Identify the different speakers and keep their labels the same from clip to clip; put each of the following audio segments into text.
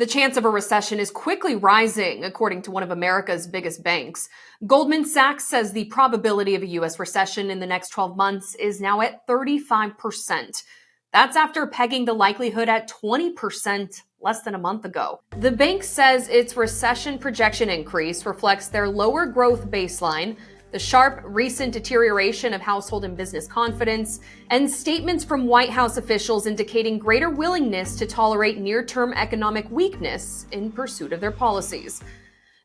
Speaker 1: The chance of a recession is quickly rising, according to one of America's biggest banks. Goldman Sachs says the probability of a U.S. recession in the next 12 months is now at 35%. That's after pegging the likelihood at 20% less than a month ago. The bank says its recession projection increase reflects their lower growth baseline, the sharp recent deterioration of household and business confidence, and statements from White House officials indicating greater willingness to tolerate near-term economic weakness in pursuit of their policies.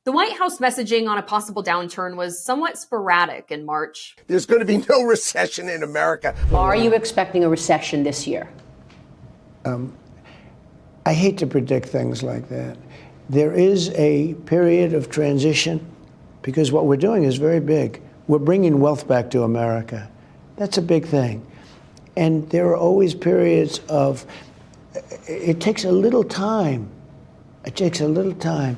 Speaker 1: The White House messaging on a possible downturn was somewhat sporadic in March.
Speaker 2: There's going to be no recession in America.
Speaker 3: Are you expecting a recession this year?
Speaker 4: I hate to predict things like that. There is a period of transition because what we're doing is very big. We're bringing wealth back to America. That's a big thing. And there are always periods of, it takes a little time. It takes a little time.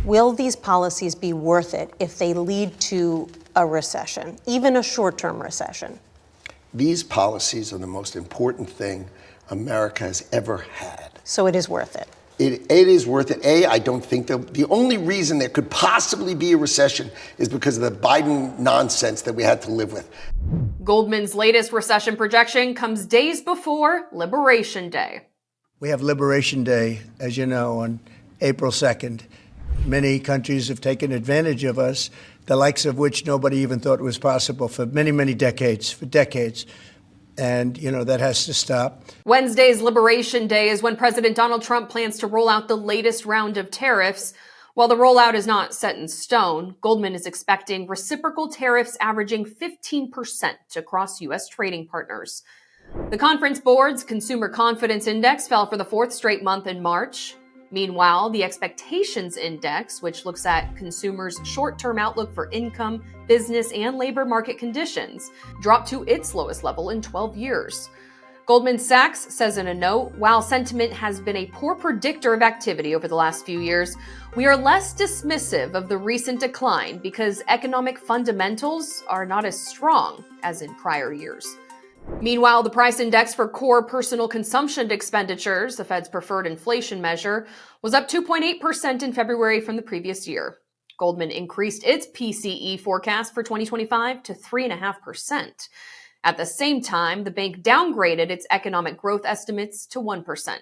Speaker 5: Will these policies be worth it if they lead to a recession, even a short-term recession?
Speaker 2: These policies are the most important thing America has ever had.
Speaker 5: So it is worth it.
Speaker 2: It is worth it. I don't think the only reason there could possibly be a recession is because of the Biden nonsense that we had to live with.
Speaker 1: Goldman's latest recession projection comes days before Liberation Day.
Speaker 4: We have Liberation Day, as you know, on April 2nd. Many countries have taken advantage of us, the likes of which nobody even thought was possible for many, many decades, And, that has to stop.
Speaker 1: Wednesday's Liberation Day is when President Donald Trump plans to roll out the latest round of tariffs. While the rollout is not set in stone, Goldman is expecting reciprocal tariffs averaging 15% across U.S. trading partners. The Conference Board's Consumer Confidence Index fell for the fourth straight month in March. Meanwhile, the Expectations Index, which looks at consumers' short-term outlook for income, business, and labor market conditions, dropped to its lowest level in 12 years. Goldman Sachs says in a note, while sentiment has been a poor predictor of activity over the last few years, we are less dismissive of the recent decline because economic fundamentals are not as strong as in prior years. Meanwhile, the price index for core personal consumption expenditures, the Fed's preferred inflation measure, was up 2.8% in February from the previous year. Goldman increased its PCE forecast for 2025 to 3.5%. At the same time, the bank downgraded its economic growth estimates to 1%.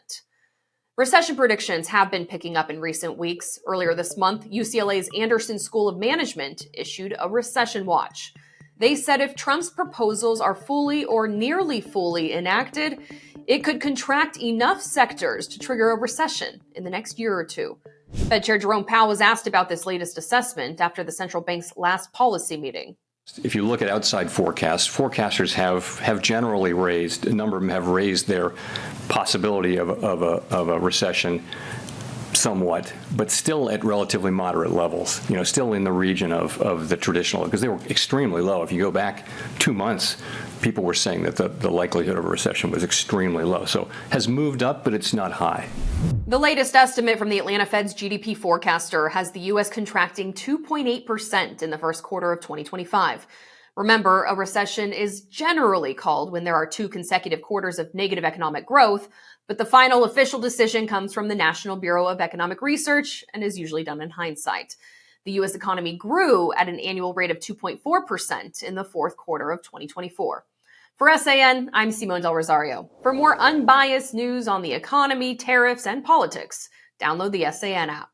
Speaker 1: Recession predictions have been picking up in recent weeks. Earlier this month, UCLA's Anderson School of Management issued a recession watch. They said if Trump's proposals are fully or nearly fully enacted, it could contract enough sectors to trigger a recession in the next year or two. Fed Chair Jerome Powell was asked about this latest assessment after the central bank's last policy meeting.
Speaker 6: If you look at outside forecasts, forecasters have generally raised, a number of them have raised their possibility of a recession somewhat, but still at relatively moderate levels, still in the region of the traditional, because they were extremely low. If you go back 2 months, people were saying that the likelihood of a recession was extremely low. So has moved up, but it's not high.
Speaker 1: The latest estimate from the Atlanta Fed's GDP forecaster has the U.S. contracting 2.8% in the first quarter of 2025. Remember, a recession is generally called when there are 2 consecutive quarters of negative economic growth, but the final official decision comes from the National Bureau of Economic Research and is usually done in hindsight. The U.S. economy grew at an annual rate of 2.4% in the fourth quarter of 2024. For SAN, I'm Simone Del Rosario. For more unbiased news on the economy, tariffs, and politics, download the SAN app.